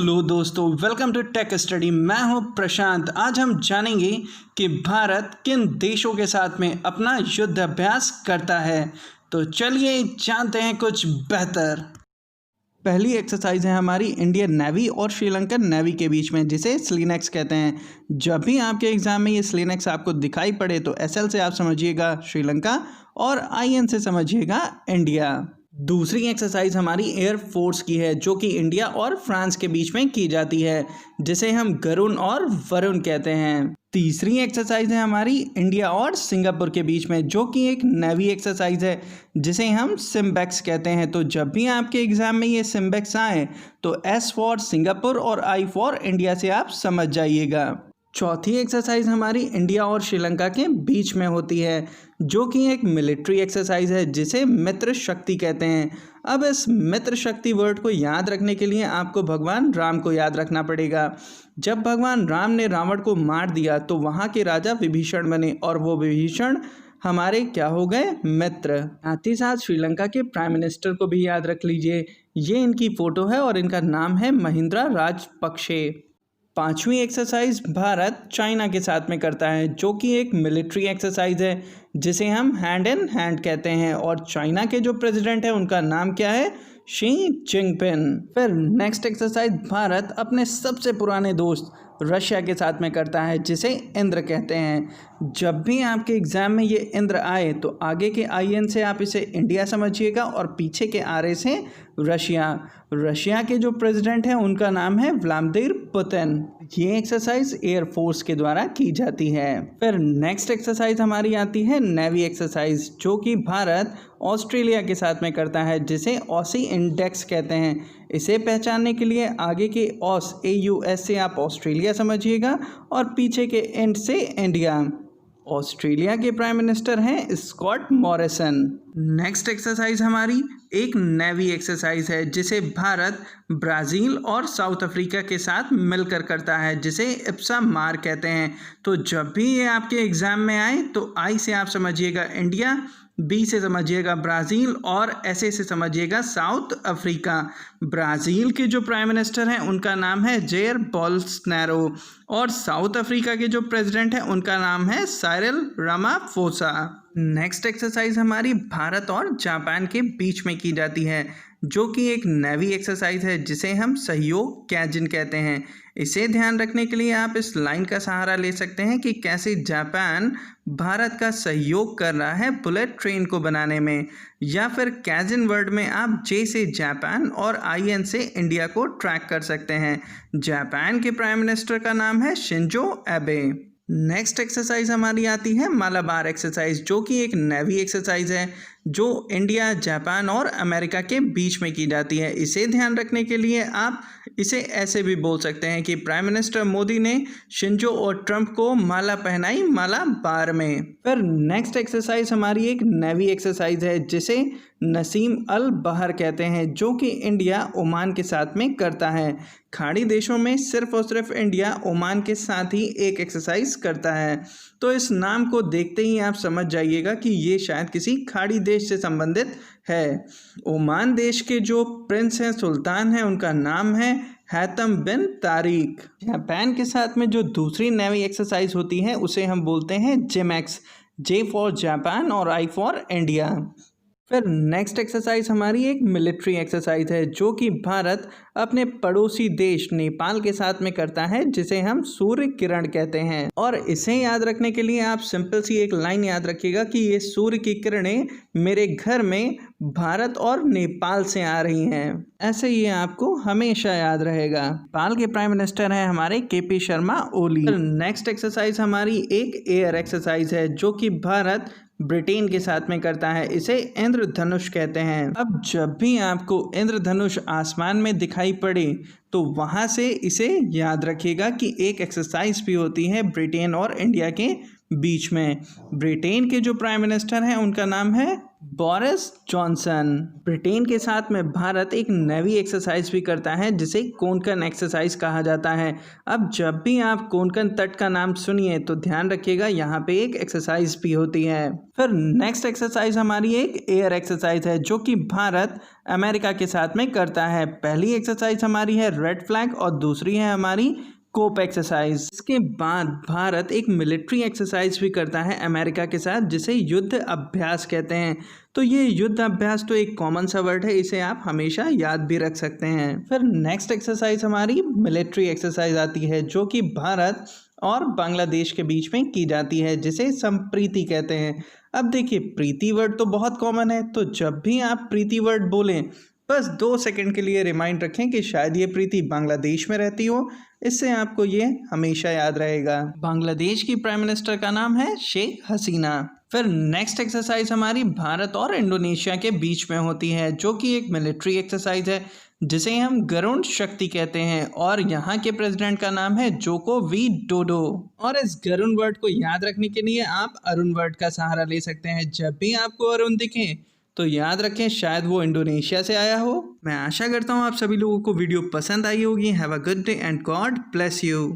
Hello दोस्तों, welcome to tech study. मैं हूं प्रशांत। आज हम जानेंगे कि भारत किन देशों के साथ में अपना युद्ध अभ्यास करता है। तो चलिए जानते हैं कुछ बेहतर। पहली एक्सरसाइज है हमारी इंडियन नेवी और श्रीलंकन नेवी के बीच में, जिसे स्लिनेक्स कहते हैं। जब भी आपके एग्जाम में ये स्लिनेक्स आपको दिखाई पड़े तो एसएल से आप समझिएगा श्रीलंका और आईएन से समझिएगा इंडिया। दूसरी एक्सरसाइज हमारी एयरफोर्स की है, जो कि इंडिया और फ्रांस के बीच में की जाती है, जिसे हम गरुण और वरुण कहते हैं। तीसरी एक्सरसाइज है हमारी इंडिया और सिंगापुर के बीच में, जो कि एक नेवी एक्सरसाइज है, जिसे हम सिम्बेक्स कहते हैं। तो जब भी आपके एग्जाम में ये सिम्बेक्स आए तो एस फॉर सिंगापुर और आई फॉर इंडिया से आप समझ जाइएगा। चौथी एक्सरसाइज हमारी इंडिया और श्रीलंका के बीच में होती है, जो कि एक मिलिट्री एक्सरसाइज है, जिसे मित्र शक्ति कहते हैं। अब इस मित्र शक्ति वर्ड को याद रखने के लिए आपको भगवान राम को याद रखना पड़ेगा। जब भगवान राम ने रावण को मार दिया तो वहाँ के राजा विभीषण बने, और वो विभीषण हमारे क्या हो गए? मित्र। साथ ही साथ श्रीलंका के प्राइम मिनिस्टर को भी याद रख लीजिए। ये इनकी फोटो है और इनका नाम है महिंद्रा राजपक्षे। पांचवी एक्सरसाइज भारत चाइना के साथ में करता है, जो कि एक मिलिट्री एक्सरसाइज है, जिसे हम हैंड इन हैंड कहते हैं। और चाइना के जो प्रेसिडेंट है उनका नाम क्या है? Xi Jinping. फिर नेक्स्ट एक्सरसाइज भारत अपने सबसे पुराने दोस्त रशिया के साथ में करता है, जिसे इंद्र कहते हैं। जब भी आपके एग्जाम में ये इंद्र आए तो आगे के आईएन से आप इसे इंडिया समझिएगा और पीछे के आरए से रशिया। रशिया के जो प्रेसिडेंट हैं उनका नाम है व्लादिमीर पुतिन। ये एक्सरसाइज एयरफोर्स के द्वारा की जाती है। फिर नेक्स्ट एक्सरसाइज हमारी आती है नेवी एक्सरसाइज, जो कि भारत ऑस्ट्रेलिया के साथ में करता है, जिसे ऑसी इंडेक्स कहते हैं। इसे पहचानने के लिए आगे के ऑस AUS से आप ऑस्ट्रेलिया समझिएगा और पीछे के एंड से इंडिया। ऑस्ट्रेलिया के प्राइम मिनिस्टर हैं स्कॉट मॉरिसन। नेक्स्ट एक्सरसाइज हमारी एक नेवी एक्सरसाइज है, जिसे भारत ब्राज़ील और साउथ अफ्रीका के साथ मिलकर करता है, जिसे इप्सा मार कहते हैं। तो जब भी ये आपके एग्जाम में आए तो आई से आप समझिएगा इंडिया, बी से समझिएगा ब्राज़ील और ऐसे से समझिएगा साउथ अफ्रीका। ब्राज़ील के जो प्राइम मिनिस्टर हैं उनका नाम है जेयर बोल्सोनारो, और साउथ अफ्रीका के जो प्रेसिडेंट हैं उनका नाम है साइरिल रामाफोसा। नेक्स्ट एक्सरसाइज हमारी भारत और जापान के बीच में की जाती है, जो कि एक नेवी एक्सरसाइज है, जिसे हम सहयोग कैजिन कहते हैं। इसे ध्यान रखने के लिए आप इस लाइन का सहारा ले सकते हैं कि कैसे जापान भारत का सहयोग कर रहा है बुलेट ट्रेन को बनाने में, या फिर कैजिन वर्ड में आप जे से जापान और आईएन से इंडिया को ट्रैक कर सकते हैं। जापान के प्राइम मिनिस्टर का नाम है शिंजो एबे। नेक्स्ट एक्सरसाइज हमारी आती है मालाबार एक्सरसाइज, जो कि एक नेवी एक्सरसाइज है, जो इंडिया, जापान और अमेरिका के बीच में की जाती है। इसे ध्यान रखने के लिए आप इसे ऐसे भी बोल सकते हैं कि प्राइम मिनिस्टर मोदी ने शिंजो और ट्रंप को माला पहनाई मालाबार में। फिर नेक्स्ट एक्सरसाइज हमारी एक नेवी एक्सरसाइज है, जिसे नसीम अल बहर कहते हैं, जो कि इंडिया ओमान के साथ में करता है। खाड़ी देशों में सिर्फ और सिर्फ इंडिया ओमान के साथ ही एक एक्सरसाइज करता है। तो इस नाम को देखते ही आप समझ जाइएगा कि ये शायद किसी खाड़ी देश से संबंधित है। ओमान देश के जो प्रिंस हैं, सुल्तान हैं, उनका नाम है हैतम बिन तारिक। जापान के साथ में जो दूसरी नेवी एक्सरसाइज होती है उसे हम बोलते हैं जिमैक्स, जे फॉर जापान और आई फॉर इंडिया। फिर नेक्स्ट एक्सरसाइज हमारी एक मिलिट्री एक्सरसाइज है, जो कि भारत अपने पड़ोसी देश नेपाल के साथ में करता है, जिसे हम सूर्य किरण कहते हैं। और इसे याद रखने के लिए आप सिंपल सी एक लाइन याद रखिएगा कि ये सूर्य की किरणें मेरे घर में भारत और नेपाल से आ रही हैं। ऐसे ये आपको हमेशा याद रहेगा। नेपाल के प्राइम मिनिस्टर हैं हमारे KP Sharma Oli. Next exercise हमारी एक एयर एक्सरसाइज है, जो कि भारत ब्रिटेन के साथ में करता है। इसे इंद्रधनुष कहते हैं। अब जब भी आपको इंद्रधनुष आसमान में दिखाई पड़े तो वहाँ से इसे याद रखिएगा कि एक एक्सरसाइज भी होती है ब्रिटेन और इंडिया के बीच में। ब्रिटेन के जो प्राइम मिनिस्टर हैं उनका नाम है बोरिस जॉनसन। ब्रिटेन के साथ में भारत एक नई एक्सरसाइज भी करता है जिसे कोंकण एक्सरसाइज कहा जाता है। अब जब भी आप कोंकण तट का नाम सुनिए तो ध्यान रखिएगा यहाँ पे एक एक्सरसाइज भी होती है। फिर नेक्स्ट एक्सरसाइज हमारी एक एयर एक्सरसाइज है जो कि भारत अमेरिका के साथ में करता है। पहली एक्सरसाइज हमारी है रेड फ्लैग और दूसरी है हमारी कोप एक्सरसाइज। इसके बाद भारत एक मिलिट्री एक्सरसाइज भी करता है अमेरिका के साथ जिसे युद्ध अभ्यास कहते हैं। तो ये युद्ध अभ्यास तो एक कॉमन सा वर्ड है, इसे आप हमेशा याद भी रख सकते हैं। फिर नेक्स्ट एक्सरसाइज हमारी मिलिट्री एक्सरसाइज आती है जो कि भारत और बांग्लादेश के बीच में की जाती है जिसे संप्रीति कहते हैं। अब देखिए प्रीति वर्ड तो बहुत कॉमन है, तो जब भी आप प्रीति वर्ड बोलें बस 2 सेकंड के लिए रिमाइंड रखें कि शायद ये प्रीति बांग्लादेश में रहती हो, इससे आपको ये हमेशा याद रहेगा। बांग्लादेश की प्राइम मिनिस्टर का नाम है शेख हसीना। फिर नेक्स्ट एक्सरसाइज हमारी भारत और इंडोनेशिया के बीच में होती है जो कि एक मिलिट्री एक्सरसाइज है जिसे हम गरुड़ शक्ति कहते हैं और यहाँ के प्रेसिडेंट का नाम है जोको विडोडो। और इस गरुड़ वर्ड को याद रखने के लिए आप अरुण वर्ड का सहारा ले सकते हैं। जब भी आपको अरुण दिखे तो याद रखें शायद वो इंडोनेशिया से आया हो। मैं आशा करता हूँ आप सभी लोगों को वीडियो पसंद आई होगी। Have a good day and God bless you.